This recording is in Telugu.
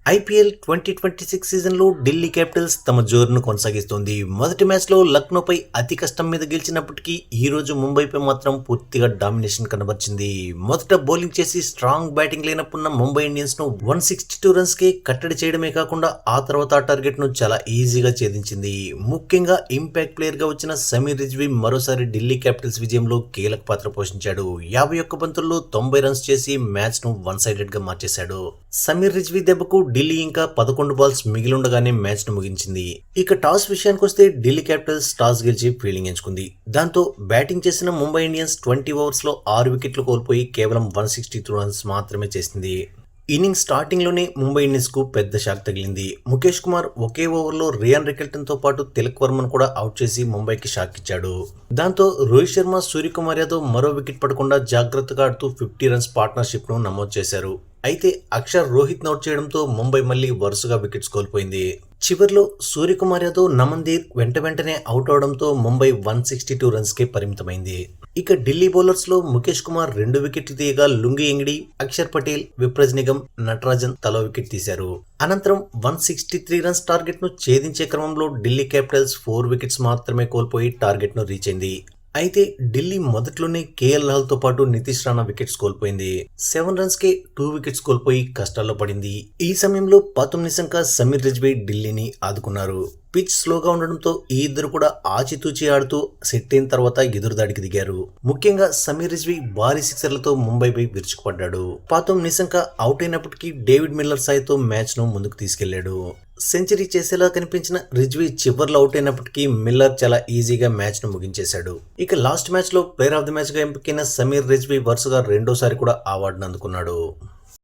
ఐపీఎల్ 2026 సీజన్లో ఢిల్లీ క్యాపిటల్స్ తమ జోరును కొనసాగిస్తోంది. మొదటి మ్యాచ్లో లక్నోపై అతి కష్టం మీద గెలిచినప్పటికీ ఈ రోజు ముంబైపై మాత్రం పూర్తిగా డామినేషన్ కనబర్చింది. మొదట బౌలింగ్ చేసి strong batting lineup Mumbai Indians ను 162 రన్స్ కే కట్టడి చేయడమే కాకుండా ఆ తర్వాత ఆ టార్గెట్ ను చాలా ఈజీగా ఛేదించింది. ముఖ్యంగా ఇంపాక్ట్ ప్లేయర్ గా వచ్చిన సమీర్ రిజ్వీ మరోసారి ఢిల్లీ క్యాపిటల్స్ విజయంలో కీలక పాత్ర పోషించాడు. 51 బంతుల్లో 90 రన్స్ చేసి మ్యాచ్ ను వన్ సైడెడ్ గా మార్చేశాడు. సమీర్ రిజ్వీ దెబ్బకు ఢిల్లీ ఇంకా 11 బాల్స్ మిగిలుండగానే మ్యాచ్ ను ముగించింది. ఇక టాస్ విషయానికి వస్తే ఢిల్లీ క్యాపిటల్స్ టాస్ గెలిచి ఫీల్డింగ్ ఎంచుకుంది. దాంతో బ్యాటింగ్ చేసిన ముంబై ఇండియన్స్ 20 ఓవర్స్ లో 6 వికెట్లు కోల్పోయి కేవలం 162 రన్స్ మాత్రమే చేసింది. ఇన్నింగ్ స్టార్టింగ్ లోనే ముంబై ఇండియన్స్ కు పెద్ద షాక్ తగిలింది. ముఖేష్ కుమార్ ఒకే ఓవర్లో రియాన్ రికెల్టన్ తో పాటు తిలక్ వర్మన్ కూడా అవుట్ చేసి ముంబైకి షాక్ ఇచ్చాడు. దాంతో రోహిత్ శర్మ, సూర్యకుమార్ యాదవ్ మరో వికెట్ పడకుండా జాగ్రత్తగా ఆడుతూ 50 రన్స్ పార్ట్నర్షిప్ ను నమోదు చేశారు. అయితే అక్షర్ రోహిత్ అవుట్ చేయడంతో ముంబై మళ్లీ వరుసగా వికెట్స్ కోల్పోయింది. చివర్లో సూర్యకుమార్ యాదవ్, నమన్దీర్ వెంటనే అవుట్ అవడంతో ముంబై 162 రన్స్ కే పరిమితమైంది. ఇక ఢిల్లీ బౌలర్స్ లో ముఖేష్ కుమార్ 2 వికెట్లు తీయగా లుంగి ఎంగిడి, అక్షర్ పటేల్, విప్రజ్ నిగమ్, నటరాజన్ తలో వికెట్ తీశారు. అనంతరం 163 రన్స్ టార్గెట్ ను ఛేదించే క్రమంలో ఢిల్లీ క్యాపిటల్స్ 4 వికెట్స్ మాత్రమే కోల్పోయి టార్గెట్ ను రీచ్ అయింది. అయితే ఢిల్లీ మొదట్లోనే కేఎల్ రాహుల్ తో పాటు నితీష్ రాణా వికెట్స్ కోల్పోయింది. 7 రన్స్ కే 2 వికెట్స్ కోల్పోయి కష్టాల్లో పడింది. ఈ సమయంలో పాతుమ్ నిశంక, సమీర్ రిజ్వీ ఢిల్లీని ఆదుకున్నారు. పిచ్ స్లోగా ఉండడంతో ఈ ఇద్దరు కూడా ఆచితూచి ఆడుతూ సెట్ అయిన తర్వాత ఎదురుదాడికి దిగారు. ముఖ్యంగా సమీర్ రిజ్వీ భారీ సిక్సర్లతో ముంబైపై విరుచుకుపడ్డాడు. పాతుమ్ నిశంక అవుట్ అయినప్పటికీ డేవిడ్ మిల్లర్ సాయంతో మ్యాచ్ ను ముందుకు తీసుకెళ్లాడు. సెంచరీ చేసేలా కనిపించిన రిజ్వీ చివర్లో అవుట్ అయినప్పటికీ మిల్లర్ చాలా ఈజీగా మ్యాచ్ ను ముగించేశాడు. ఇక లాస్ట్ మ్యాచ్ లో ప్లేయర్ ఆఫ్ ది మ్యాచ్ గా ఎంపికైన సమీర్ రిజ్వీ వరుసగా రెండోసారి కూడా అవార్డును అందుకున్నాడు.